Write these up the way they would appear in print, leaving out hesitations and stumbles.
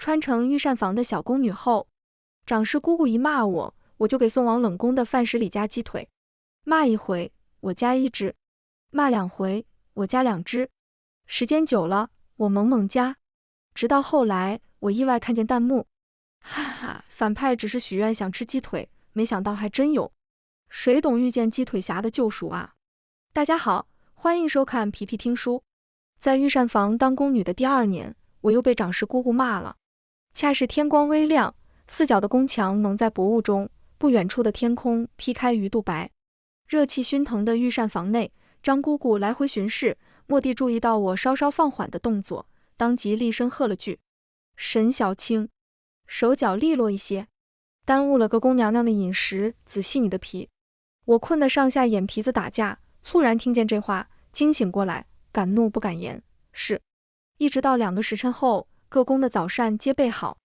穿成御膳房的小宫女后，长氏姑姑一骂我，我就给送往冷宫的饭食里加鸡腿。骂一回，我加1只；骂2回，我加2只。时间久了，我猛猛加，直到后来，我意外看见弹幕，哈哈，反派只是许愿想吃鸡腿，没想到还真有。谁懂遇见鸡腿侠的救赎啊？大家好，欢迎收看皮皮听书。在御膳房当宫女的第2年，我又被长氏姑姑骂了。恰是天光微亮，4角的宫墙蒙在薄雾中，不远处的天空劈开鱼肚白。热气熏腾的御膳房内，张姑姑来回巡视，蓦地注意到我稍稍放缓的动作，当即厉声喝了句：“沈小青，手脚利落一些，耽误了个宫娘娘的饮食，仔细你的皮。”我困得上下眼皮子打架，猝然听见这话，惊醒过来，敢怒不敢言。是。一直到2个时辰后，各宫的早膳皆备好。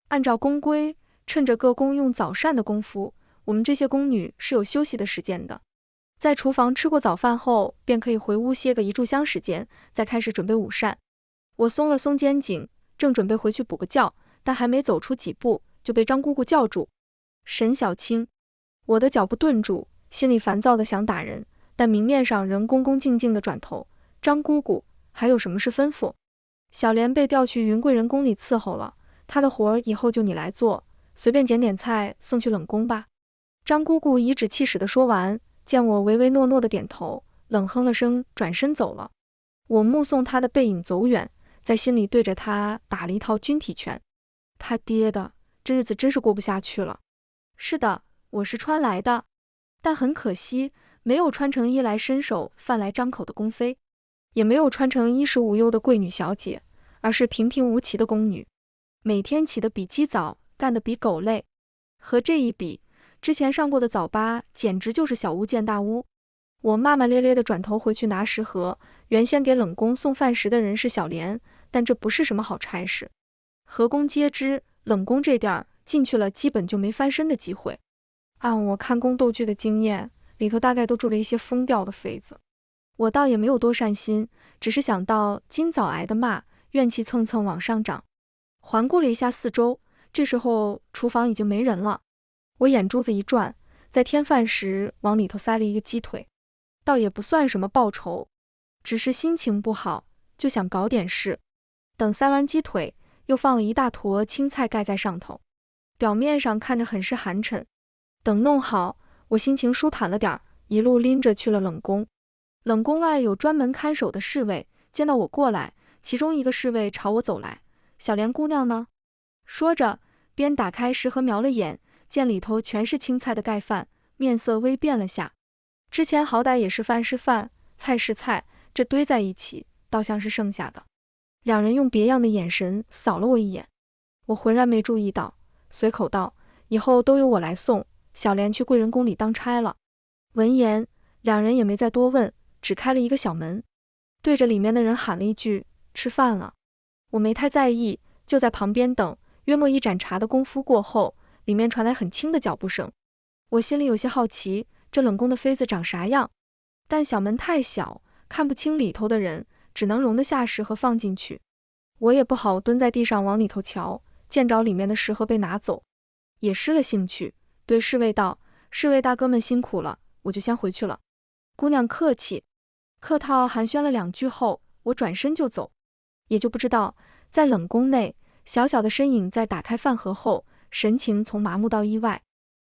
按照宫规，趁着各宫用早膳的功夫，我们这些宫女是有休息的时间的。在厨房吃过早饭后，便可以回屋歇个1炷香时间，再开始准备午膳。我松了松肩颈，正准备回去补个觉，但还没走出几步，就被张姑姑叫住：“沈小青。”我的脚步顿住，心里烦躁的想打人，但明面上仍恭恭敬敬的转头：“张姑姑，还有什么事吩咐？”小莲被调去云贵人宫里伺候了，她的活以后就你来做，随便捡点菜送去冷宫吧。张姑姑颐指气使的说完，见我唯唯诺诺的点头，冷哼了声，转身走了。我目送她的背影走远，在心里对着她打了一套军体拳。他爹的，这日子真是过不下去了。是的，我是穿来的，但很可惜，没有穿成衣来伸手饭来张口的宫妃，也没有穿成衣食无忧的贵女小姐，而是平平无奇的宫女，每天起得比鸡早，干得比狗累。和这一比，之前上过的早八简直就是小巫见大巫。我骂骂咧咧地转头回去拿食盒，原先给冷宫送饭食的人是小莲，但这不是什么好差事。河宫皆知，冷宫这地儿进去了基本就没翻身的机会。按我看宫斗剧的经验，里头大概都住着一些疯掉的妃子。我倒也没有多善心，只是想到今早挨的骂，怨气蹭蹭往上涨。环顾了一下四周，这时候厨房已经没人了。我眼珠子一转，在添饭时往里头塞了一个鸡腿，倒也不算什么报酬，只是心情不好，就想搞点事。等塞完鸡腿，又放了一大坨青菜盖在上头，表面上看着很是寒碜。等弄好，我心情舒坦了点，一路拎着去了冷宫。冷宫外有专门看守的侍卫，见到我过来，其中一个侍卫朝我走来：“小莲姑娘呢？”说着，边打开食盒瞄了眼，见里头全是青菜的盖饭，面色微变了下。之前好歹也是饭是饭，菜是菜，这堆在一起，倒像是剩下的。两人用别样的眼神扫了我一眼，我浑然没注意到，随口道：“以后都由我来送，小莲去贵人宫里当差了。”闻言，两人也没再多问，只开了一个小门，对着里面的人喊了一句：“吃饭了。”我没太在意，就在旁边等。约莫一盏茶的功夫过后，里面传来很轻的脚步声。我心里有些好奇，这冷宫的妃子长啥样？但小门太小，看不清里头的人，只能容得下食盒放进去。我也不好蹲在地上往里头瞧，见着里面的食盒被拿走，也失了兴趣，对侍卫道：“侍卫大哥们辛苦了，我就先回去了。”姑娘客气。客套寒暄了2句后，我转身就走，也就不知道在冷宫内，小小的身影在打开饭盒后，神情从麻木到意外。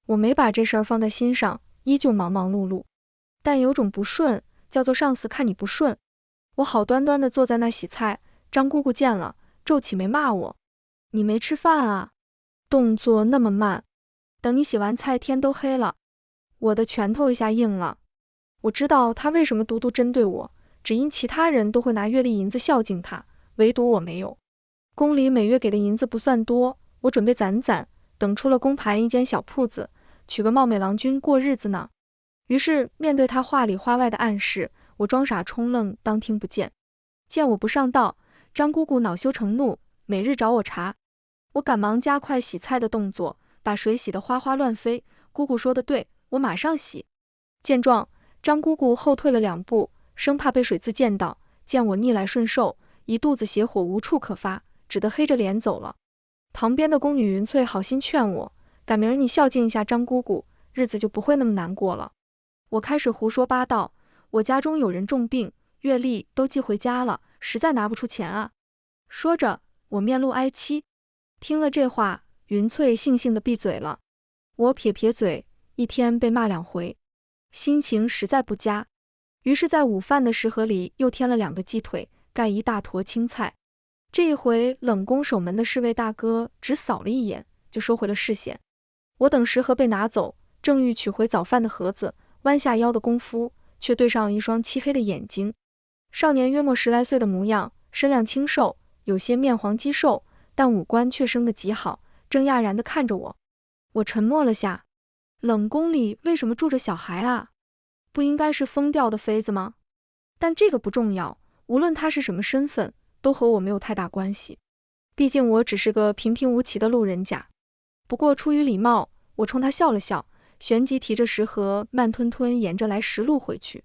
我没把这事儿放在心上，依旧忙忙碌碌，但有种不顺，叫做上司看你不顺。我好端端地坐在那洗菜，张姑姑见了，皱起眉骂我：“你没吃饭啊？动作那么慢，等你洗完菜天都黑了。”我的拳头一下硬了。我知道他为什么独独针对我，只因其他人都会拿月例银子孝敬他，唯独我没有。宫里每月给的银子不算多，我准备攒攒，等出了宫盘一间小铺子，娶个貌美郎君过日子呢。于是面对他话里话外的暗示，我装傻充愣，当听不见。见我不上道，张姑姑恼羞成怒，每日找我茬。我赶忙加快洗菜的动作，把水洗得哗哗乱飞。姑姑说的对，我马上洗。见状，张姑姑后退了2步，生怕被水渍溅到。见我逆来顺受，一肚子邪火无处可发，只得黑着脸走了。旁边的宫女云翠好心劝我，赶明儿你孝敬一下张姑姑，日子就不会那么难过了。我开始胡说八道，我家中有人重病，月例都寄回家了，实在拿不出钱啊。说着，我面露哀戚。听了这话，云翠悻悻地闭嘴了。我撇撇嘴，一天被骂2回，心情实在不佳。于是在午饭的食盒里又添了2个鸡腿，盖一大坨青菜。这一回冷宫守门的侍卫大哥只扫了一眼，就收回了视线。我等食盒被拿走，正欲取回早饭的盒子，弯下腰的功夫，却对上了一双漆黑的眼睛。少年约莫10来岁的模样，身量清瘦，有些面黄肌瘦，但五官却生得极好，正讶然地看着我。我沉默了下，冷宫里为什么住着小孩啊？不应该是疯掉的妃子吗？但这个不重要，无论他是什么身份，都和我没有太大关系。毕竟我只是个平平无奇的路人甲。不过出于礼貌，我冲他笑了笑，旋即提着食盒慢吞吞沿着来时路回去。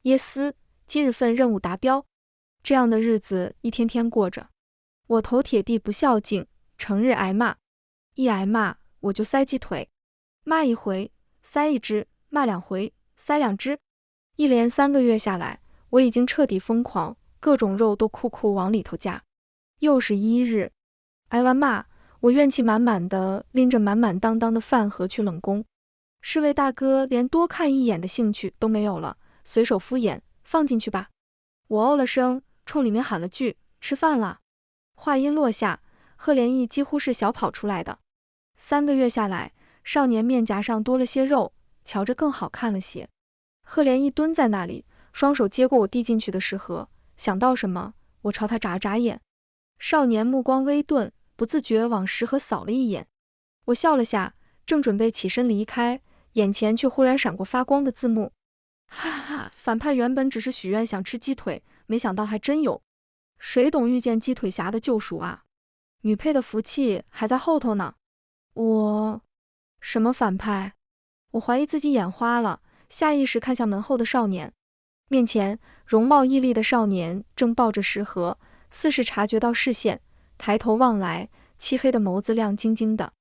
耶斯，今日份任务达标。这样的日子一天天过着，我头铁地不孝敬，成日挨骂。一挨骂，我就塞鸡腿，骂1回，塞1只；骂2回，塞2只。一连3个月下来，我已经彻底疯狂，各种肉都库库往里头加。又是1日，挨完骂，我怨气满满的拎着满满当当的饭盒去冷宫。侍卫大哥连多看一眼的兴趣都没有了，随手敷衍，放进去吧。我哦了声，冲里面喊了句吃饭了。话音落下，赫连义几乎是小跑出来的。3个月下来，少年面颊上多了些肉，瞧着更好看了些。赫连义蹲在那里，双手接过我递进去的食盒，想到什么，我朝他眨眨眼。少年目光微顿，不自觉往食盒扫了一眼。我笑了下，正准备起身离开，眼前却忽然闪过发光的字幕。哈哈，反派原本只是许愿想吃鸡腿，没想到还真有。谁懂遇见鸡腿侠的救赎啊？女配的福气还在后头呢。什么反派？我怀疑自己眼花了，下意识看向门后的少年。面前容貌屹立的少年正抱着食盒，似是察觉到视线，抬头望来，漆黑的眸子亮晶晶的。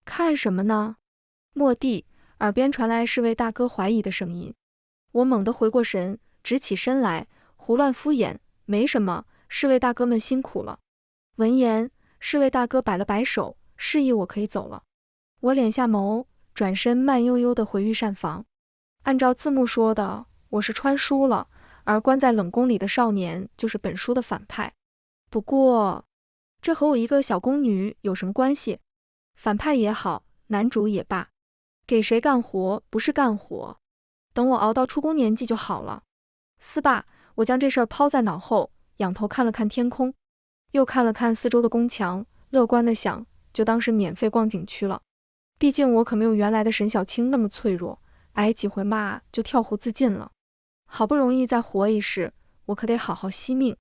看什么呢？蓦地，耳边传来侍卫大哥怀疑的声音。我猛地回过神，直起身来，胡乱敷衍，没什么，侍卫大哥们辛苦了。闻言，侍卫大哥摆了摆手，示意我可以走了。我敛下眸，转身慢悠悠地回御膳房。按照字幕说的，我是穿书了，而关在冷宫里的少年就是本书的反派。不过，这和我一个小宫女有什么关系？反派也好，男主也罢，给谁干活不是干活，等我熬到出宫年纪就好了。思罢，我将这事儿抛在脑后，仰头看了看天空，又看了看四周的宫墙，乐观地想，就当是免费逛景区了。毕竟我可没有原来的沈小青那么脆弱，挨几回骂就跳湖自尽了。好不容易再活一世，我可得好好惜命。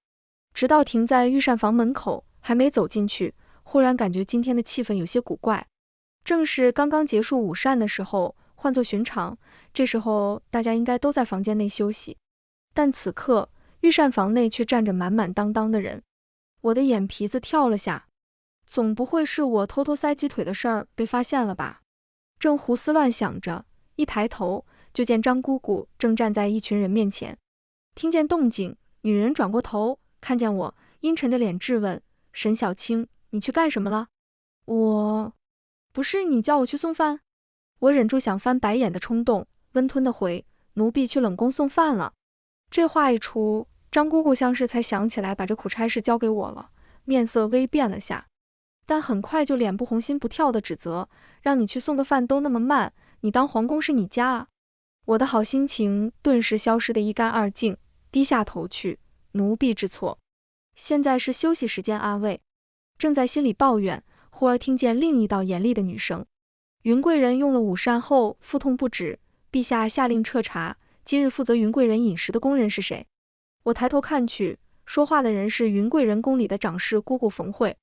直到停在御膳房门口，还没走进去，忽然感觉今天的气氛有些古怪。正是刚刚结束午膳的时候，换作寻常，这时候大家应该都在房间内休息，但此刻御膳房内却站着满满当当的人。我的眼皮子跳了下，总不会是我偷偷塞鸡腿的事儿被发现了吧？正胡思乱想着，一抬头就见张姑姑正站在一群人面前。听见动静，女人转过头，看见我，阴沉着脸质问：沈小青，你去干什么了？不是你叫我去送饭？我忍住想翻白眼的冲动，温吞的回：奴婢去冷宫送饭了。这话一出，张姑姑像是才想起来把这苦差事交给我了，面色微变了下，但很快就脸不红心不跳的指责：让你去送个饭都那么慢，你当皇宫是你家啊？我的好心情顿时消失得一干二净，低下头去，奴婢知错。现在是休息时间啊喂！正在心里抱怨，忽而听见另一道严厉的女声：云贵人用了午膳后腹痛不止，陛下下令彻查，今日负责云贵人饮食的工人是谁？我抬头看去，说话的人是云贵人宫里的长侍姑姑冯慧。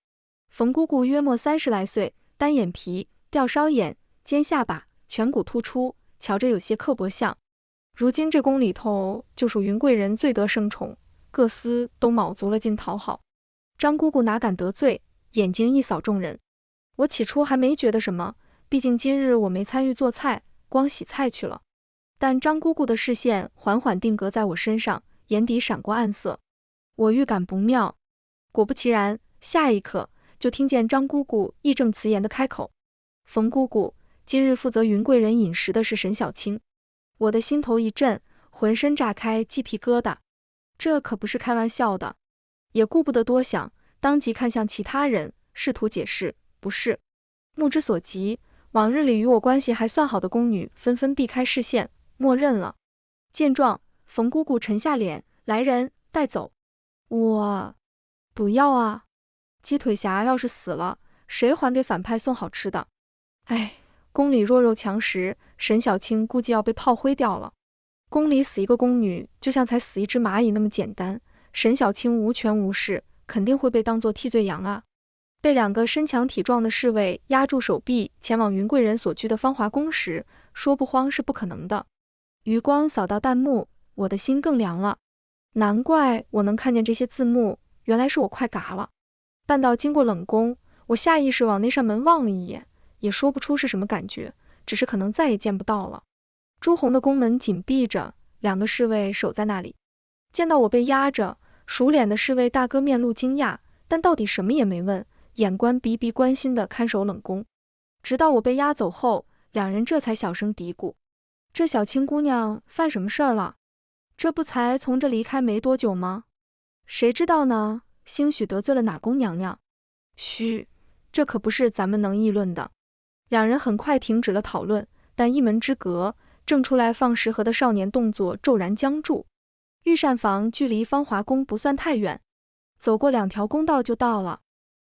冯姑姑约莫30来岁，单眼皮，吊梢眼，尖下巴，颧骨突出，瞧着有些刻薄相。如今这宫里头就属云贵人最得圣宠，各司都卯足了劲讨好。张姑姑哪敢得罪，眼睛一扫众人：我起初还没觉得什么，毕竟今日我没参与做菜，光洗菜去了。但张姑姑的视线缓缓定格在我身上，眼底闪过暗色。我预感不妙，果不其然，下一刻就听见张姑姑义正辞严地开口：“冯姑姑，今日负责云贵人饮食的是沈小青。”我的心头一震，浑身炸开鸡皮疙瘩。这可不是开玩笑的，也顾不得多想，当即看向其他人，试图解释：“不是。”目之所及，往日里与我关系还算好的宫女纷纷避开视线，默认了。见状，冯姑姑沉下脸：“来人，带走。”我不要啊！鸡腿侠要是死了，谁还给反派送好吃的？哎，宫里弱肉强食，沈小青估计要被炮灰掉了。宫里死一个宫女，就像才死一只蚂蚁那么简单。沈小青无权无势，肯定会被当作替罪羊啊！被2个身强体壮的侍卫压住手臂，前往云贵人所居的芳华宫时，说不慌是不可能的。余光扫到弹幕，我的心更凉了。难怪我能看见这些字幕，原来是我快嘎了。半道经过冷宫，我下意识往那扇门望了一眼，也说不出是什么感觉，只是可能再也见不到了。朱红的宫门紧闭着，2个侍卫守在那里。见到我被压着，熟脸的侍卫大哥面露惊讶，但到底什么也没问，眼观鼻鼻关心地看守冷宫。直到我被押走后，2人这才小声嘀咕：“这小青姑娘犯什么事儿了？这不才从这离开没多久吗？谁知道呢？兴许得罪了哪宫娘娘。”嘘，这可不是咱们能议论的。2人很快停止了讨论，但一门之隔，正出来放食盒的少年动作骤然僵住。御膳房距离芳华宫不算太远，走过2条宫道就到了。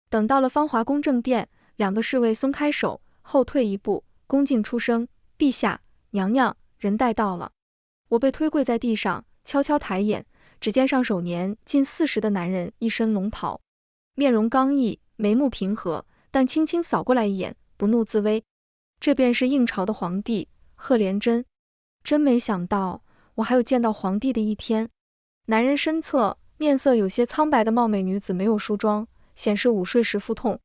等到了芳华宫正殿，2个侍卫松开手，后退一步，恭敬出声：“陛下，娘娘，人带到了。”我被推跪在地上，悄悄抬眼，只见上手年近40的男人，一身龙袍，面容刚毅，眉目平和，但轻轻扫过来一眼，不怒自威。这便是应朝的皇帝赫连珍。真没想到我还有见到皇帝的一天。男人身侧面色有些苍白的貌美女子没有梳妆，显示午睡时腹痛，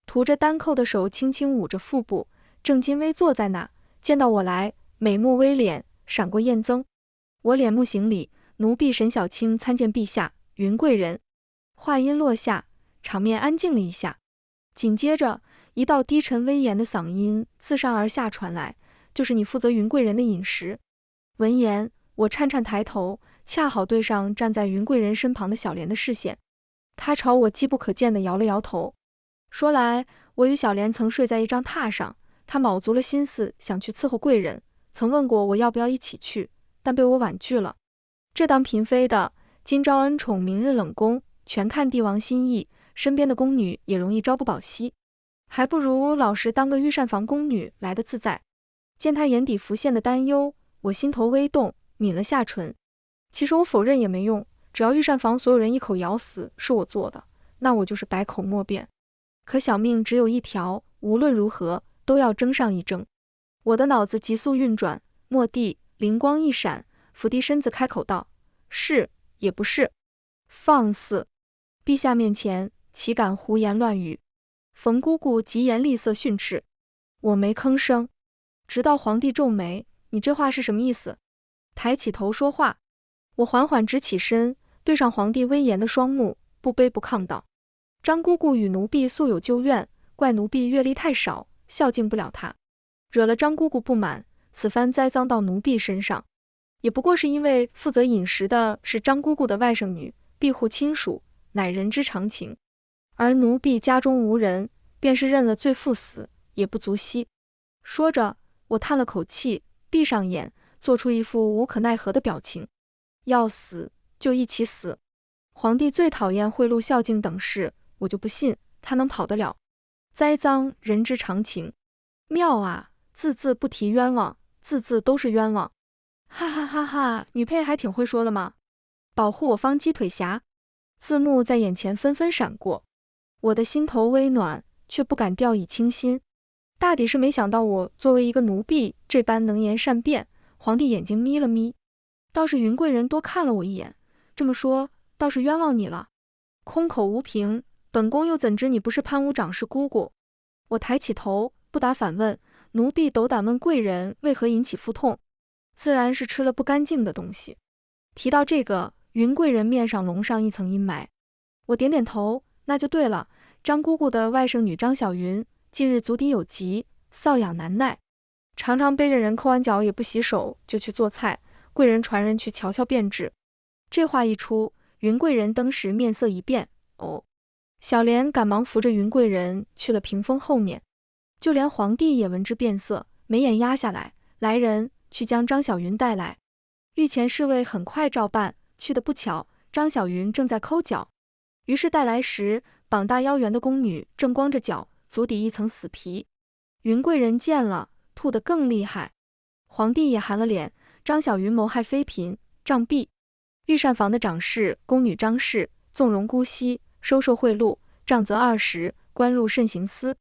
涂着丹蔻的手轻轻捂着腹部，正襟危坐在那。见到我来，美目微敛，闪过艳增。我脸目行礼：“奴婢沈小青参见陛下，云贵人。”话音落下，场面安静了一下。紧接着，一道低沉威严的嗓音自上而下传来：“就是你负责云贵人的饮食。”闻言，我颤颤抬头，恰好对上站在云贵人身旁的小莲的视线。她朝我机不可见地摇了摇头。说来，我与小莲曾睡在一张榻上，她卯足了心思想去伺候贵人，曾问过我要不要一起去，但被我婉拒了。这当嫔妃的，今朝恩宠，明日冷宫，全看帝王心意，身边的宫女也容易朝不保夕，还不如老实当个御膳房宫女来得自在。见她眼底浮现的担忧，我心头微动，抿了下唇。其实我否认也没用，只要御膳房所有人一口咬死是我做的，那我就是百口莫辩。可小命只有一条，无论如何都要争上一争。我的脑子急速运转，蓦地灵光一闪，伏低身子开口道：“是也不是。”放肆！陛下面前岂敢胡言乱语？冯姑姑疾言厉色训斥。我没吭声，直到皇帝皱眉：“你这话是什么意思？”抬起头说话。我缓缓直起身，对上皇帝威严的双目，不卑不亢道：“张姑姑与奴婢素有旧怨，怪奴婢阅历太少，孝敬不了她，惹了张姑姑不满，此番栽赃到奴婢身上，也不过是因为负责饮食的是张姑姑的外甥女，庇护亲属，乃人之常情。而奴婢家中无人，便是认了罪赴死，也不足惜。”说着，我叹了口气，闭上眼，做出一副无可奈何的表情。要死就一起死。皇帝最讨厌贿赂孝敬等事，我就不信他能跑得了。栽赃人之常情，妙啊，字字不提冤枉，字字都是冤枉。哈哈哈哈，女配还挺会说的嘛。保护我方鸡腿侠。字幕在眼前纷纷闪过，我的心头微暖，却不敢掉以轻心。大抵是没想到我作为一个奴婢这般能言善辩。皇帝眼睛眯了眯，倒是云贵人多看了我一眼，这么说倒是冤枉你了。空口无凭，本宫又怎知你不是潘武长氏姑姑？我抬起头，不答反问，奴婢斗胆问贵人为何引起腹痛，自然是吃了不干净的东西。提到这个，云贵人面上笼上一层阴霾。我点点头，那就对了，张姑姑的外甥女张小云，近日足底有疾，瘙痒难耐，常常背着人抠完脚也不洗手就去做菜，贵人传人去瞧瞧便知。这话一出，云贵人当时面色一变，哦。小莲赶忙扶着云贵人去了屏风后面，就连皇帝也闻之变色，眉眼压下来，来人，去将张小云带来。御前侍卫很快照办，去的不巧，张小云正在抠脚，于是带来时，膀大腰圆的宫女正光着脚，足底一层死皮。云贵人见了，吐得更厉害。皇帝也寒了脸，张小云谋害妃嫔，杖毙。御膳房的掌事宫女张氏纵容姑息，收受贿赂，杖责20，关入慎刑司。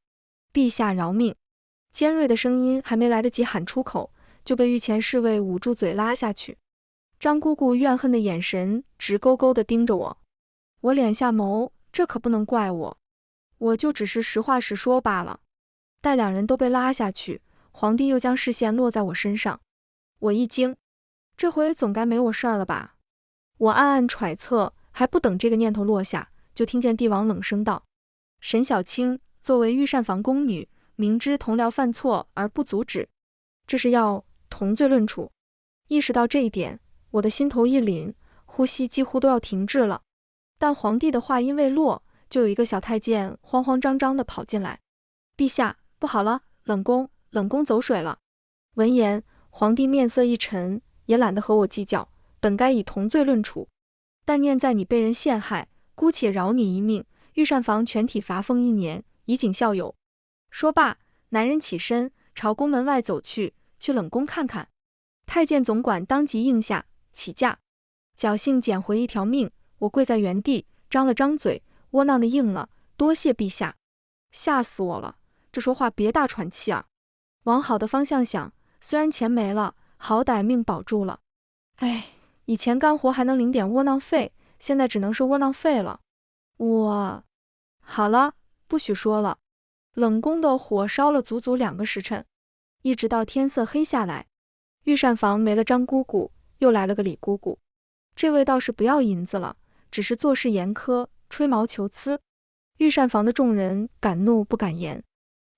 陛下饶命！尖锐的声音还没来得及喊出口，就被御前侍卫捂住嘴拉下去。张姑姑怨恨的眼神直勾勾地盯着我，我敛下眸，这可不能怪我，我就只是实话实说罢了。待两人都被拉下去，皇帝又将视线落在我身上，我一惊，这回总该没我事儿了吧？我暗暗揣测，还不等这个念头落下，就听见帝王冷声道：沈小青作为御膳房宫女，明知同僚犯错而不阻止，这是要同罪论处。意识到这一点，我的心头一凛，呼吸几乎都要停滞了。但皇帝的话音未落，就有一个小太监慌慌张张地跑进来：陛下，不好了，冷宫走水了。闻言，皇帝面色一沉，也懒得和我计较，本该以同罪论处，但念在你被人陷害，姑且饶你一命，御膳房全体罚俸1年，以儆校友。说罢，男人起身朝宫门外走去，去冷宫看看。太监总管当即应下，起驾。侥幸捡回一条命，我跪在原地，张了张嘴，窝囊的应了，多谢陛下。吓死我了，这说话别大喘气啊。往好的方向想，虽然钱没了，好歹命保住了。哎，以前干活还能领点窝囊费，现在只能是窝囊废了。好了，不许说了。冷宫的火烧了足足2个时辰，一直到天色黑下来。御膳房没了张姑姑，又来了个李姑姑。这位倒是不要银子了，只是做事严苛，吹毛求疵。御膳房的众人敢怒不敢言，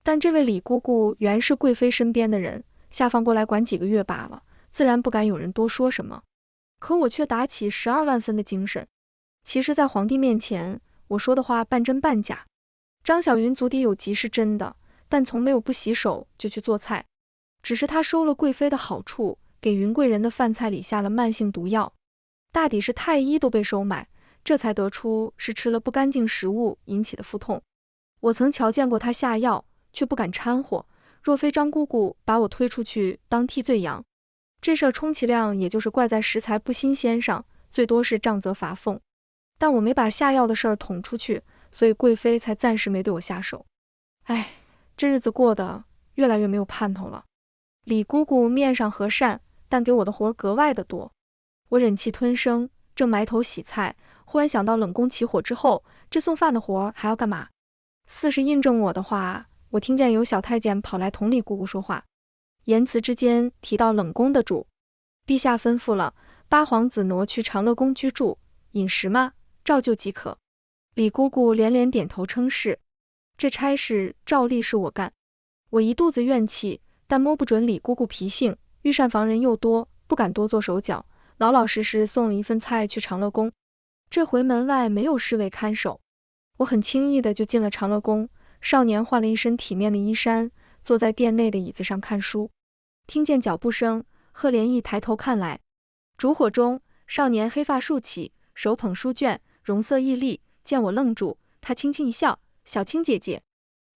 但这位李姑姑原是贵妃身边的人，下放过来管几个月罢了，自然不敢有人多说什么。可我却打起12万分的精神。其实在皇帝面前，我说的话半真半假。张小云足底有疾是真的，但从没有不洗手就去做菜，只是他收了贵妃的好处，给云贵人的饭菜里下了慢性毒药，大抵是太医都被收买，这才得出是吃了不干净食物引起的腹痛。我曾瞧见过他下药，却不敢掺和，若非张姑姑把我推出去当替罪羊，这事儿充其量也就是怪在食材不新鲜上，最多是杖责罚俸。但我没把下药的事儿捅出去，所以贵妃才暂时没对我下手。哎，这日子过得越来越没有盼头了。李姑姑面上和善，但给我的活格外的多。我忍气吞声，正埋头洗菜，忽然想到冷宫起火之后，这送饭的活还要干嘛？似是印证我的话，我听见有小太监跑来同李姑姑说话，言辞之间提到冷宫的主。陛下吩咐了，8皇子挪去长乐宫居住，饮食嘛，照旧即可。李姑姑连连点头称是，这差事照例是我干。我一肚子怨气，但摸不准李姑姑脾性，御膳房人又多，不敢多做手脚，老老实实送了一份菜去长乐宫。这回门外没有侍卫看守，我很轻易的就进了长乐宫。少年换了一身体面的衣衫，坐在殿内的椅子上看书。听见脚步声，赫连义抬头看来，烛火中，少年黑发竖起，手捧书卷，容色毅丽，见我愣住，他轻轻一笑：小青姐姐。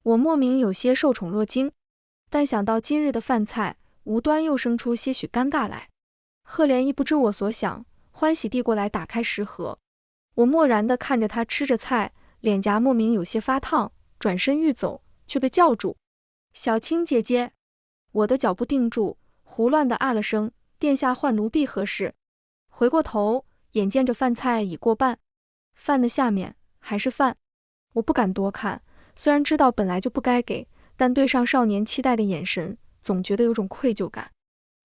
我莫名有些受宠若惊，但想到今日的饭菜，无端又生出些许尴尬来。赫连义不知我所想，欢喜地过来打开食盒。我默然地看着他吃着菜，脸颊莫名有些发烫，转身欲走，却被叫住：小青姐姐。我的脚步定住，胡乱地啊了声：殿下唤奴婢何事？回过头，眼见着饭菜已过半，饭的下面还是饭。我不敢多看，虽然知道本来就不该给，但对上少年期待的眼神，总觉得有种愧疚感。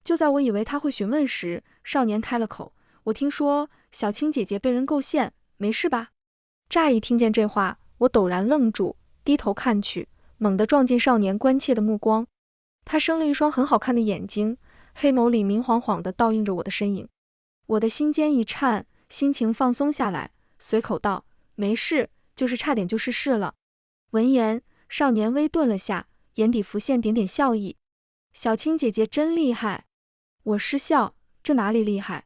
就在我以为他会询问时，少年开了口：“我听说小青姐姐被人构陷，没事吧？”乍一听见这话，我陡然愣住，低头看去，猛地撞进少年关切的目光。他生了一双很好看的眼睛，黑眸里明晃晃地倒映着我的身影。我的心尖一颤，心情放松下来，随口道：“没事，就是差点就逝世了。”闻言，少年微顿了下，眼底浮现点点笑意。小青姐姐真厉害。我失笑，这哪里厉害？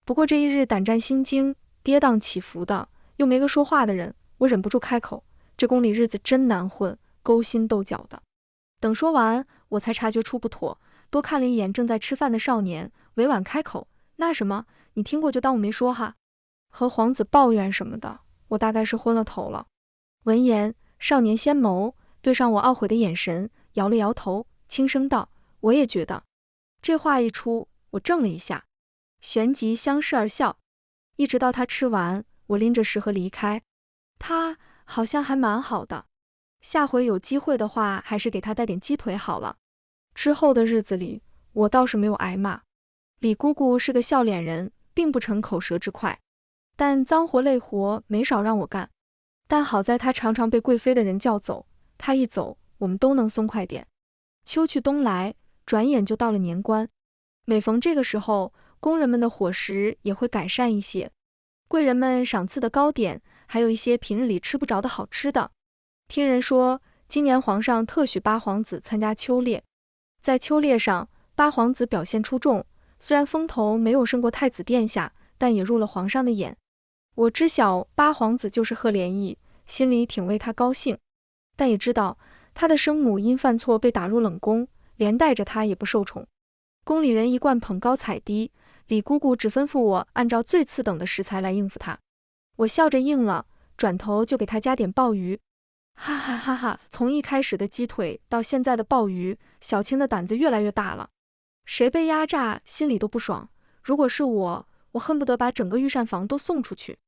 不过这一日胆战心惊，跌宕起伏的，又没个说话的人，我忍不住开口：“这宫里日子真难混，勾心斗角的。”等说完，我才察觉出不妥，多看了一眼正在吃饭的少年，委婉开口：“那什么，你听过就当我没说哈。和皇子抱怨什么的，我大概是昏了头了。”闻言，少年纤眸对上我懊悔的眼神，摇了摇头，轻声道：“我也觉得。”这话一出，我怔了一下，旋即相视而笑。一直到他吃完，我拎着食盒离开。他好像还蛮好的，下回有机会的话，还是给他带点鸡腿好了。之后的日子里，我倒是没有挨骂。李姑姑是个笑脸人，并不逞口舌之快，但脏活累活没少让我干。但好在她常常被贵妃的人叫走，她一走，我们都能松快点。秋去冬来，转眼就到了年关。每逢这个时候，宫人们的伙食也会改善一些，贵人们赏赐的糕点，还有一些平日里吃不着的好吃的。听人说，今年皇上特许八皇子参加秋猎，在秋猎上，八皇子表现出众，虽然风头没有胜过太子殿下，但也入了皇上的眼。我知晓八皇子就是赫连义，心里挺为他高兴，但也知道他的生母因犯错被打入冷宫，连带着他也不受宠。宫里人一贯捧高踩低，李姑姑只吩咐我按照最次等的食材来应付他。我笑着应了，转头就给他加点鲍鱼。哈哈哈哈！从一开始的鸡腿到现在的鲍鱼，小青的胆子越来越大了。谁被压榨，心里都不爽。如果是我恨不得把整个御膳房都送出去。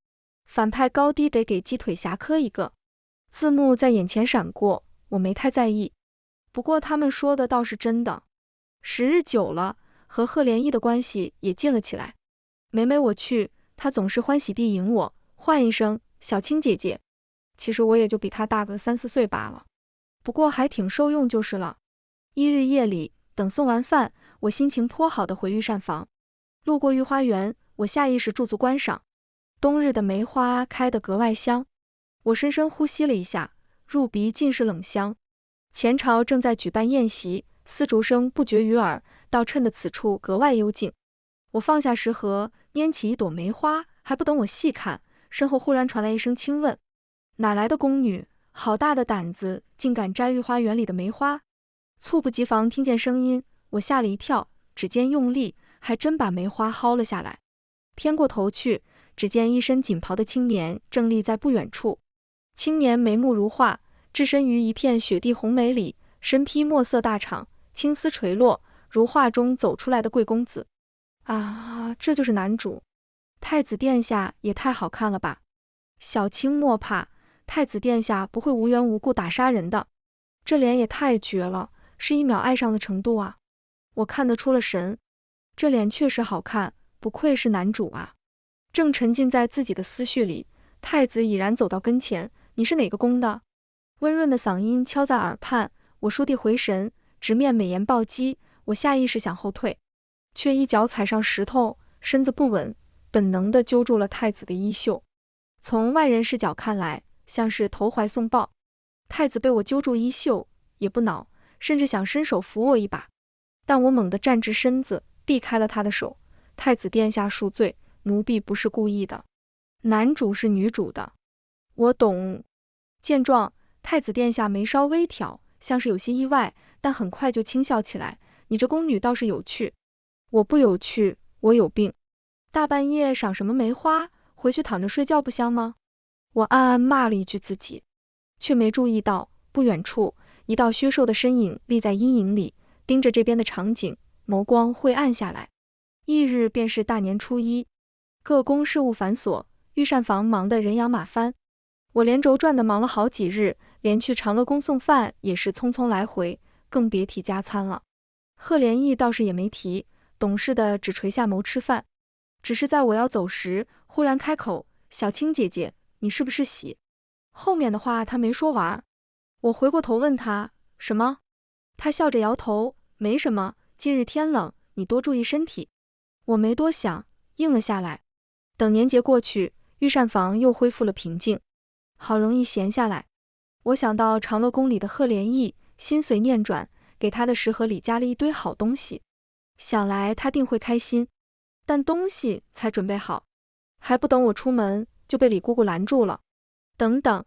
反派高低得给鸡腿侠磕一个。字幕在眼前闪过，我没太在意。不过他们说的倒是真的。时日久了，和赫连义的关系也近了起来。每每我去，他总是欢喜地迎我，唤一声小青姐姐。其实我也就比他大个3、4岁罢了，不过还挺受用就是了。一日夜里，等送完饭，我心情颇好地回御膳房。路过御花园，我下意识驻足观赏。冬日的梅花开得格外香，我深深呼吸了一下，入鼻尽是冷香。前朝正在举办宴席，丝竹声不绝于耳，倒衬得此处格外幽静。我放下食盒，拈起一朵梅花，还不等我细看，身后忽然传来一声轻问：“哪来的宫女？好大的胆子，竟敢摘御花园里的梅花！”猝不及防听见声音，我吓了一跳，指尖用力，还真把梅花薅了下来。偏过头去，只见一身锦袍的青年正立在不远处。青年眉目如画，置身于一片雪地红梅里，身披墨色大氅，青丝垂落，如画中走出来的贵公子。啊，这就是男主。太子殿下也太好看了吧！小青莫怕，太子殿下不会无缘无故打杀人的。这脸也太绝了，是一秒爱上的程度啊！我看得出了神，这脸确实好看，不愧是男主啊！正沉浸在自己的思绪里，太子已然走到跟前：“你是哪个宫的？”温润的嗓音敲在耳畔，我倏地回神，直面美颜暴击。我下意识想后退，却一脚踩上石头，身子不稳，本能地揪住了太子的衣袖。从外人视角看来，像是投怀送抱。太子被我揪住衣袖，也不恼，甚至想伸手扶我一把，但我猛地站直身子，避开了他的手。太子殿下恕罪，奴婢不是故意的。男主是女主的，我懂。见状，太子殿下眉梢微挑，像是有些意外，但很快就轻笑起来：“你这宫女倒是有趣。”我不有趣，我有病。大半夜赏什么梅花？回去躺着睡觉不香吗？我暗暗骂了一句自己，却没注意到不远处一道削瘦的身影立在阴影里，盯着这边的场景，眸光晦暗下来。翌日便是大年初一，各宫事务繁琐，御膳房忙得人仰马翻。我连轴转地忙了好几日，连去长乐宫送饭也是匆匆来回，更别提加餐了。贺连义倒是也没提，懂事的只垂下眸吃饭。只是在我要走时，忽然开口：“小青姐姐，你是不是喜？”后面的话他没说完。我回过头问他：“什么？”他笑着摇头：“没什么，今日天冷，你多注意身体。”我没多想，应了下来。等年节过去，御膳房又恢复了平静，好容易闲下来。我想到长乐宫里的贺连义，心随念转，给他的食盒里加了一堆好东西，想来他定会开心。但东西才准备好，还不等我出门，就被李姑姑拦住了。等等，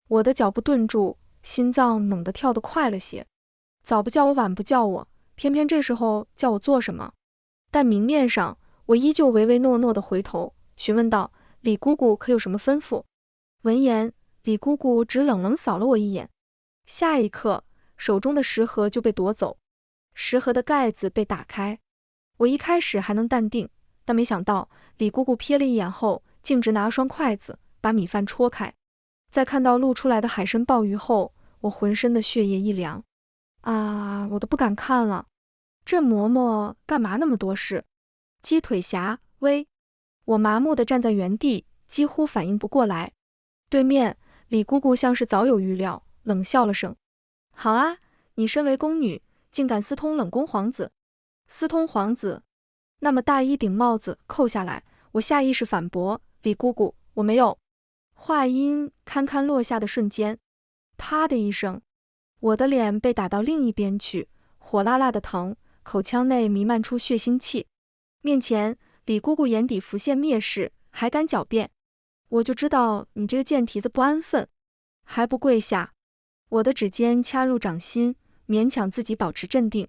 我的脚步顿住，心脏猛地跳得快了些。早不叫我，晚不叫我，偏偏这时候叫我做什么？但明面上我依旧唯唯诺诺地回头询问道：“李姑姑可有什么吩咐？”闻言，李姑姑只冷冷扫了我一眼，下一刻手中的食盒就被夺走，食盒的盖子被打开。我一开始还能淡定，但没想到李姑姑瞥了一眼后，径直拿双筷子把米饭戳开。在看到露出来的海参鲍鱼后，我浑身的血液一凉。我都不敢看了。这嬷嬷干嘛那么多事？鸡腿侠，喂！我麻木地站在原地，几乎反应不过来。对面，李姑姑像是早有预料，冷笑了声：“好啊，你身为宫女，竟敢私通冷宫皇子！私通皇子？”那么大衣顶帽子扣下来，我下意识反驳：“李姑姑，我没有。”话音堪堪落下的瞬间，啪的一声，我的脸被打到另一边去，火辣辣的疼，口腔内弥漫出血腥气。面前，李姑姑眼底浮现蔑视，还敢狡辩？我就知道你这个贱蹄子不安分，还不跪下！我的指尖掐入掌心，勉强自己保持镇定。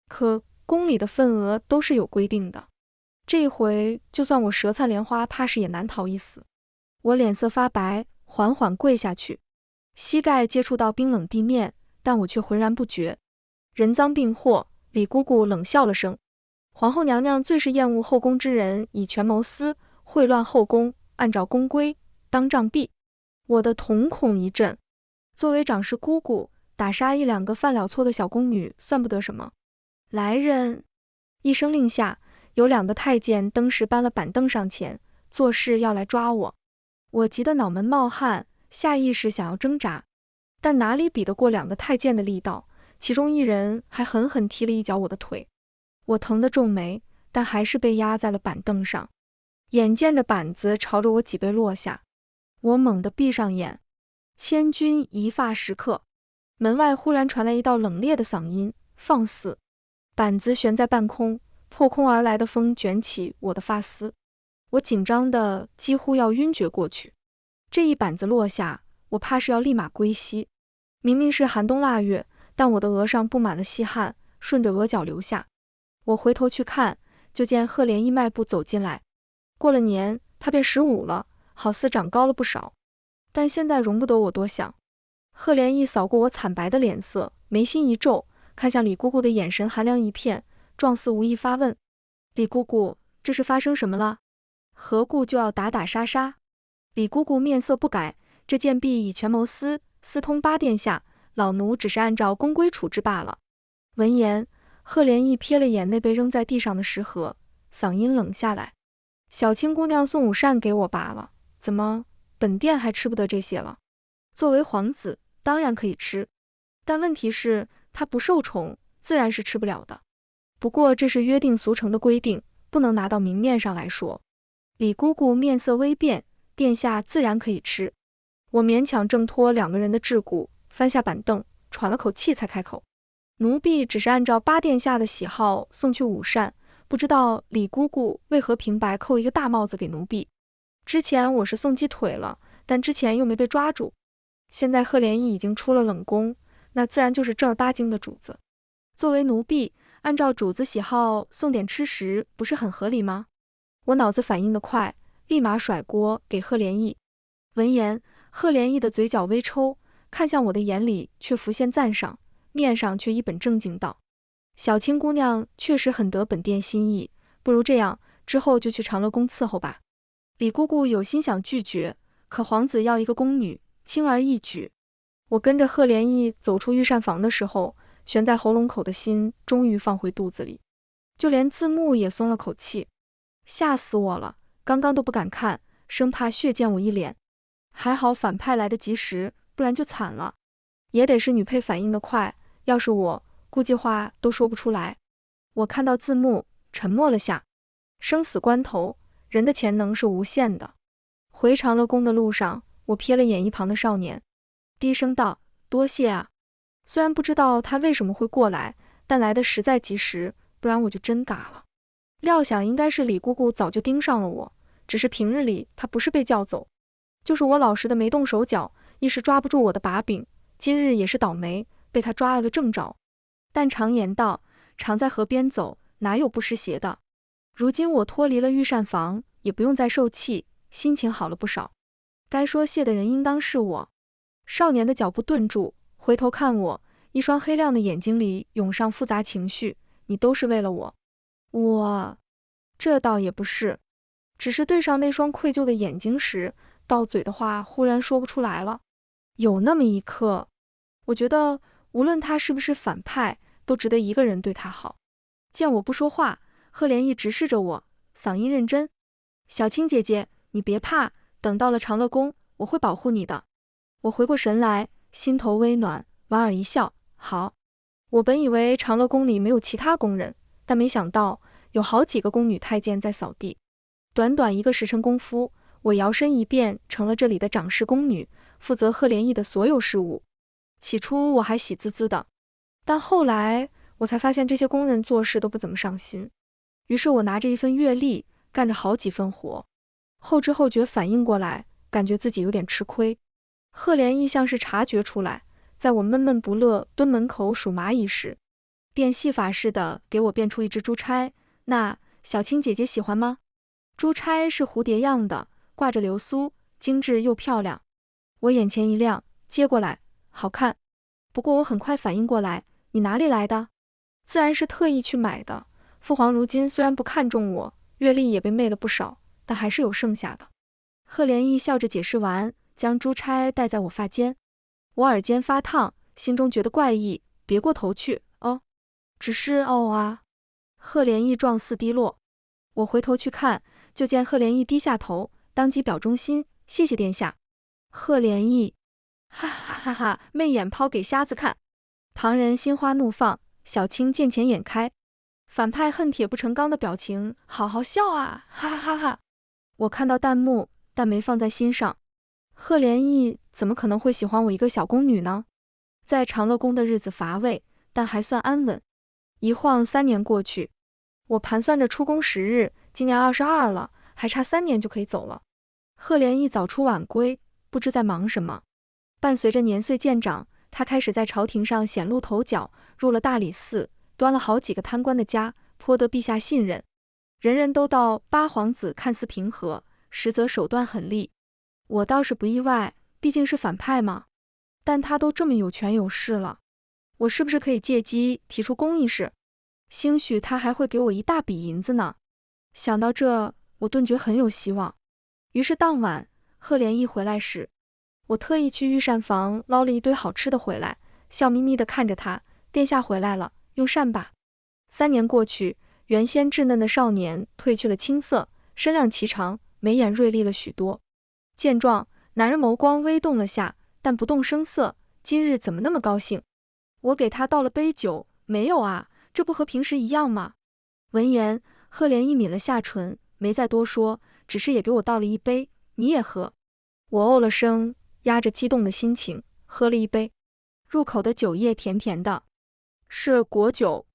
可宫里的份额都是有规定的，这一回就算我舌灿莲花，怕是也难逃一死。我脸色发白，缓缓跪下去，膝盖接触到冰冷地面，但我却浑然不觉。人赃并获，李姑姑冷笑了声：“皇后娘娘最是厌恶后宫之人以权谋私，秽乱后宫，按照宫规当杖毙。”我的瞳孔一震。作为长氏姑姑，打杀一两个犯了错的小宫女算不得什么。来人！一声令下，有两个太监登时搬了板凳上前，作势要来抓我。我急得脑门冒汗，下意识想要挣扎，但哪里比得过两个太监的力道，其中一人还狠狠踢了一脚我的腿。我疼得皱眉，但还是被压在了板凳上。眼见着板子朝着我脊背落下，我猛地闭上眼。千钧一发时刻，门外忽然传来一道冷冽的嗓音：“放肆！”板子悬在半空，破空而来的风卷起我的发丝，我紧张的几乎要晕厥过去。这一板子落下，我怕是要立马归西。明明是寒冬腊月，但我的额上布满了细汗，顺着额角流下。我回头去看，就见贺连义迈步走进来。过了年，他便15了，好似长高了不少，但现在容不得我多想。贺连义扫过我惨白的脸色，眉心一皱，看向李姑姑的眼神寒凉一片，状似无意发问：“李姑姑，这是发生什么了？何故就要打打杀杀？”李姑姑面色不改：“这贱婢以权谋私，私通八殿下，老奴只是按照宫规处置罢了。”闻言，贺连义瞥了眼那被扔在地上的食盒，嗓音冷下来：“小青姑娘送午膳给我罢了，怎么本殿还吃不得这些了？作为皇子，当然可以吃，但问题是他不受宠，自然是吃不了的。不过这是约定俗成的规定，不能拿到明面上来说。”李姑姑面色微变：“殿下自然可以吃。”我勉强挣脱两个人的桎梏，翻下板凳，喘了口气才开口：“奴婢只是按照八殿下的喜好送去午膳，不知道李姑姑为何平白扣一个大帽子给奴婢。之前我是送鸡腿了，但之前又没被抓住。现在贺连义已经出了冷宫，那自然就是正儿八经的主子。作为奴婢，按照主子喜好送点吃食，不是很合理吗？”我脑子反应得快，立马甩锅给贺连义。闻言，贺连义的嘴角微抽，看向我的眼里却浮现赞赏，面上却一本正经道：“小青姑娘确实很得本殿心意，不如这样，之后就去长乐宫伺候吧。”李姑姑有心想拒绝，可皇子要一个宫女，轻而易举。我跟着贺连义走出御膳房的时候，悬在喉咙口的心终于放回肚子里，就连字幕也松了口气。吓死我了，刚刚都不敢看，生怕血溅我一脸。还好反派来得及时，不然就惨了。也得是女配反应的快，要是我，估计话都说不出来。我看到字幕，沉默了下。生死关头，人的潜能是无限的。回长乐宫的路上，我瞥了眼一旁的少年，低声道：“多谢啊。”虽然不知道他为什么会过来，但来得实在及时，不然我就真嘎了。料想应该是李姑姑早就盯上了我，只是平日里她不是被叫走，就是我老实的没动手脚，一时抓不住我的把柄。今日也是倒霉，被他抓了个正着。但常言道，常在河边走，哪有不湿鞋的？如今我脱离了御膳房，也不用再受气，心情好了不少。该说谢的人应当是我。少年的脚步顿住，回头看我，一双黑亮的眼睛里涌上复杂情绪。你都是为了我？这倒也不是，只是对上那双愧疚的眼睛时，到嘴的话忽然说不出来了。有那么一刻，我觉得无论他是不是反派，都值得一个人对他好。见我不说话，贺连义直视着我，嗓音认真：“小青姐姐，你别怕，等到了长乐宫，我会保护你的。”我回过神来，心头微暖，莞尔一笑：“好。”我本以为长乐宫里没有其他宫人，但没想到有好几个宫女太监在扫地。短短1个时辰功夫，我摇身一变成了这里的掌事宫女，负责贺连义的所有事务。起初我还喜滋滋的，但后来我才发现这些工人做事都不怎么上心。于是我拿着一份月历，干着好几份活。后知后觉反应过来，感觉自己有点吃亏。贺连义像是察觉出来，在我闷闷不乐蹲门口数蚂蚁时，变戏法似的给我变出一只珠钗。那小青姐姐喜欢吗？珠钗是蝴蝶样的，挂着流苏，精致又漂亮。我眼前一亮，接过来，好看。不过我很快反应过来，你哪里来的？自然是特意去买的。父皇如今虽然不看重我，月历也被媚了不少，但还是有剩下的。贺连义笑着解释完，将珠钗戴在我发间。我耳尖发烫，心中觉得怪异，别过头去。只是啊。贺连义状似低落。我回头去看，就见贺连义低下头，当即表忠心，谢谢殿下。贺连义，哈哈哈哈，媚眼抛给瞎子看。旁人心花怒放，小青见钱眼开。反派恨铁不成钢的表情，好好笑啊，哈哈哈哈。我看到弹幕，但没放在心上。贺连义怎么可能会喜欢我一个小宫女呢？在长乐宫的日子乏味，但还算安稳。一晃3年过去，我盘算着出宫时日，今年22了，还差3年就可以走了。贺连义早出晚归，不知在忙什么。伴随着年岁渐长，他开始在朝廷上显露头角，入了大理寺，端了好几个贪官的家，颇得陛下信任。人人都道八皇子看似平和，实则手段狠厉。我倒是不意外，毕竟是反派嘛。但他都这么有权有势了，我是不是可以借机提出公益事？兴许他还会给我一大笔银子呢。想到这，我顿觉很有希望。于是当晚，贺连义回来时，我特意去御膳房捞了一堆好吃的回来，笑眯眯地看着他：“殿下回来了，用膳吧。”3年过去，原先稚嫩的少年褪去了青涩，身量颀长，眉眼锐利了许多。见状，男人眸光微动了下，但不动声色。今日怎么那么高兴？我给他倒了杯酒。没有啊，这不和平时一样吗？闻言，贺连义抿了下唇，没再多说，只是也给我倒了一杯。你也喝。我哦了声，压着激动的心情，喝了一杯。入口的酒液甜甜的，是果酒。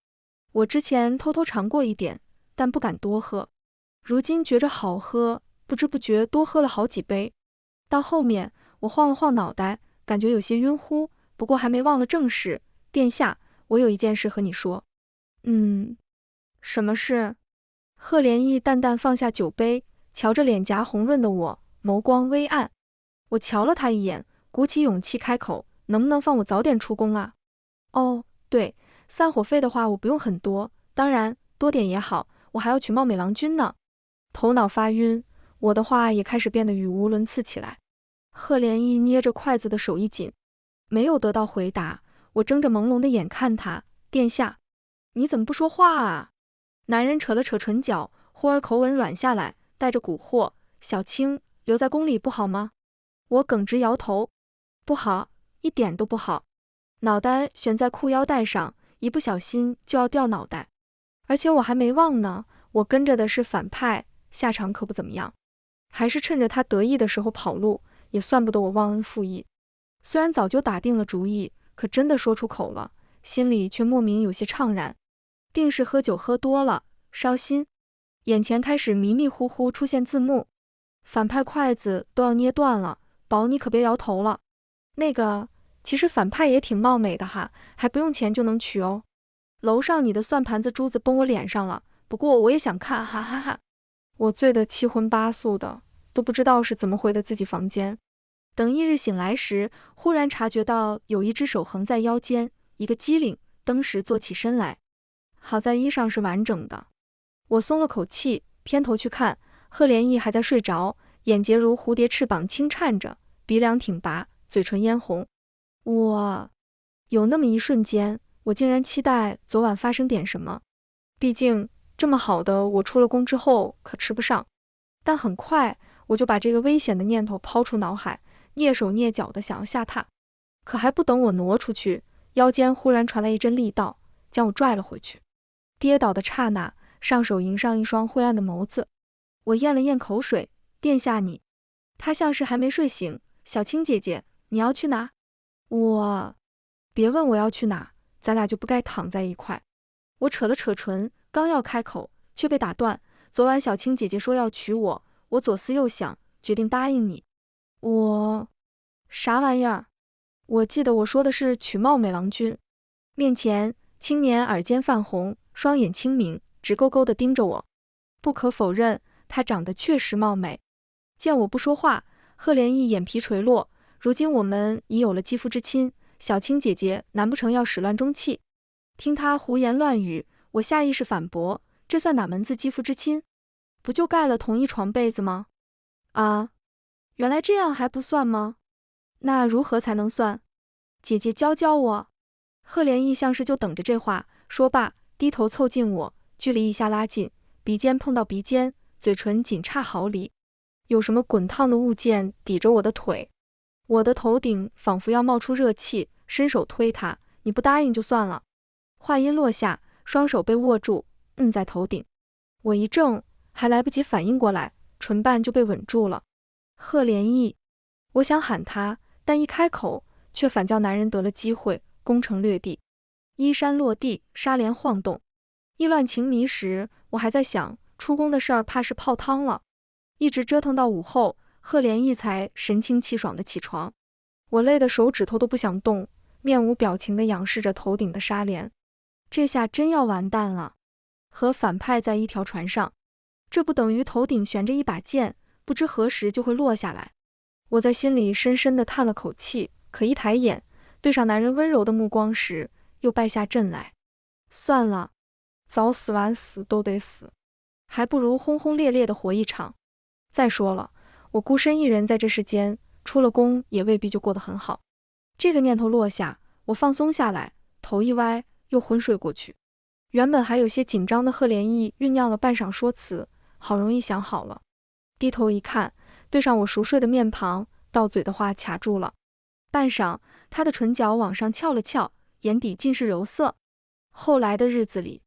我之前偷偷尝过一点，但不敢多喝。如今觉着好喝，不知不觉多喝了好几杯。到后面，我晃了晃脑袋，感觉有些晕乎，不过还没忘了正事。殿下，我有一件事和你说。什么事？贺连义淡淡放下酒杯，瞧着脸颊红润的我，眸光微暗。我瞧了他一眼，鼓起勇气开口：能不能放我早点出宫啊？哦，对，散伙费的话我不用很多，当然多点也好，我还要娶貌美郎君呢。头脑发晕，我的话也开始变得语无伦次起来。贺连义捏着筷子的手一紧。没有得到回答，我睁着朦胧的眼看他，殿下，你怎么不说话啊？男人扯了扯唇角，忽而口吻软下来，带着蛊惑，小青，留在宫里不好吗？我耿直摇头，不好，一点都不好。脑袋悬在裤腰带上，一不小心就要掉脑袋。而且我还没忘呢，我跟着的是反派，下场可不怎么样。还是趁着他得意的时候跑路，也算不得我忘恩负义。虽然早就打定了主意，可真的说出口了，心里却莫名有些怅然。定是喝酒喝多了，烧心。眼前开始迷迷糊糊出现字幕，反派筷子都要捏断了，宝你可别摇头了。那个，其实反派也挺貌美的哈，还不用钱就能娶哦。楼上你的算盘子珠子崩我脸上了，不过我也想看，哈哈哈。我醉得七荤八素的，都不知道是怎么回的自己房间。等翌日醒来时，忽然察觉到有一只手横在腰间，一个机灵，登时坐起身来。好在衣裳是完整的，我松了口气，偏头去看，贺连义还在睡着，眼睫如蝴蝶翅膀轻颤着，鼻梁挺拔，嘴唇嫣红。有那么一瞬间，我竟然期待昨晚发生点什么，毕竟这么好的我出了宫之后可吃不上。但很快我就把这个危险的念头抛出脑海，蹑手蹑脚的想要下榻。可还不等我挪出去，腰间忽然传来一阵力道，将我拽了回去。跌倒的刹那，上手迎上一双灰暗的眸子。我咽了咽口水，殿下你。他像是还没睡醒，小青姐姐，你要去哪？别问我要去哪，咱俩就不该躺在一块。我扯了扯唇，刚要开口，却被打断。昨晚小青姐姐说要娶我，我左思右想，决定答应你。啥玩意儿？我记得我说的是娶貌美郎君。面前青年耳尖泛红，双眼清明，直勾勾地盯着我。不可否认，她长得确实貌美。见我不说话，贺连义眼皮垂落。如今我们已有了肌肤之亲，小青姐姐难不成要始乱终弃？听他胡言乱语，我下意识反驳，这算哪门子肌肤之亲？不就盖了同一床被子吗？原来这样还不算吗？那如何才能算？姐姐教教我。贺连义像是就等着这话，说罢低头凑近我，距离一下拉近，鼻尖碰到鼻尖，嘴唇仅差毫厘。有什么滚烫的物件抵着我的腿？我的头顶仿佛要冒出热气，伸手推他，你不答应就算了。话音落下，双手被握住，摁在头顶。我一怔，还来不及反应过来，唇瓣就被吻住了。贺连义，我想喊他，但一开口，却反叫男人得了机会，攻城略地。衣衫落地，纱帘晃动。意乱情迷时，我还在想，出宫的事儿怕是泡汤了。一直折腾到午后，贺连义才神清气爽地起床。我累得手指头都不想动，面无表情地仰视着头顶的纱帘。这下真要完蛋了，和反派在一条船上，这不等于头顶悬着一把剑，不知何时就会落下来。我在心里深深地叹了口气，可一抬眼对上男人温柔的目光时，又败下阵来。算了，早死晚死都得死，还不如轰轰烈烈地活一场。再说了，我孤身一人在这世间，出了宫也未必就过得很好。这个念头落下，我放松下来，头一歪，又昏睡过去。原本还有些紧张的贺连义酝酿了半晌说辞，好容易想好了。低头一看，对上我熟睡的面庞，到嘴的话卡住了。半晌，他的唇角往上翘了翘，眼底尽是柔色。后来的日子里，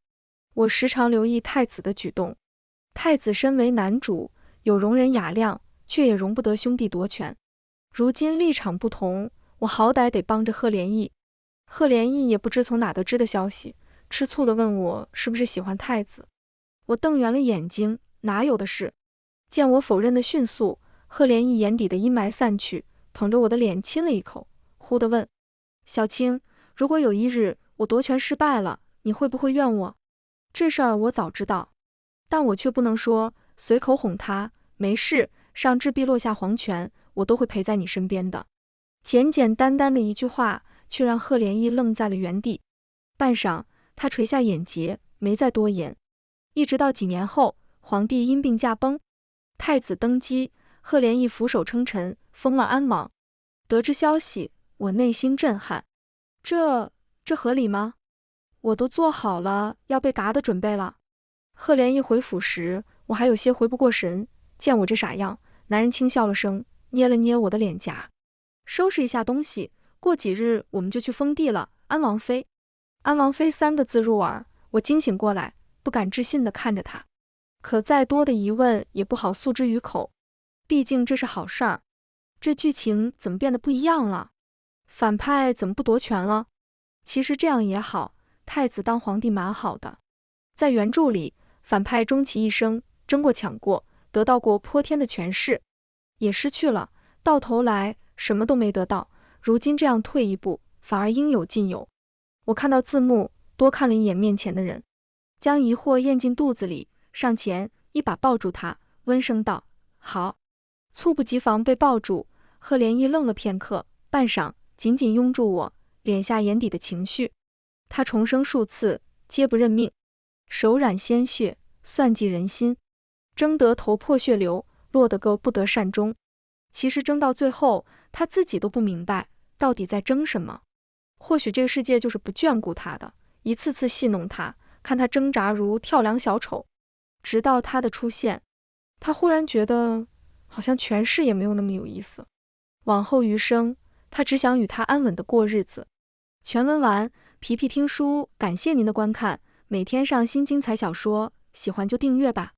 我时常留意太子的举动。太子身为男主，有容人雅量，却也容不得兄弟夺权。如今立场不同，我好歹得帮着贺连义。贺连义也不知从哪得知的消息，吃醋地问我是不是喜欢太子。我瞪圆了眼睛，哪有的事。见我否认的迅速，贺连义眼底的阴霾散去，捧着我的脸亲了一口，忽地问：小青，如果有一日我夺权失败了，你会不会怨我？这事儿我早知道，但我却不能说，随口哄他，没事，上至必落下皇权，我都会陪在你身边的。简简单单的一句话，却让贺连义愣在了原地。半晌，他垂下眼睫，没再多言。一直到几年后，皇帝因病驾崩，太子登基，贺连义俯首称臣，封了安王。得知消息，我内心震撼，这合理吗？我都做好了要被嘎的准备了。赫连一回府时，我还有些回不过神，见我这傻样，男人轻笑了声，捏了捏我的脸颊，收拾一下东西，过几日我们就去封地了。安王妃，安王妃三个字入耳，我惊醒过来，不敢置信地看着他。可再多的疑问也不好诉之于口，毕竟这是好事儿。这剧情怎么变得不一样了？反派怎么不夺权了？其实这样也好，太子当皇帝蛮好的。在原著里，反派终其一生争过抢过，得到过泼天的权势，也失去了，到头来什么都没得到。如今这样退一步，反而应有尽有。我看到字幕，多看了一眼面前的人，将疑惑咽进肚子里，上前一把抱住他，温声道：“好。”猝不及防被抱住，赫连义愣了片刻，半晌紧紧拥住我，敛下眼底的情绪。他重生数次，皆不认命，手染鲜血，算计人心，争得头破血流，落得个不得善终。其实争到最后，他自己都不明白到底在争什么。或许这个世界就是不眷顾他的，一次次戏弄他，看他挣扎如跳梁小丑。直到他的出现，他忽然觉得好像权势也没有那么有意思。往后余生，他只想与他安稳地过日子。全文完，皮皮听书，感谢您的观看，每天上新精彩小说，喜欢就订阅吧。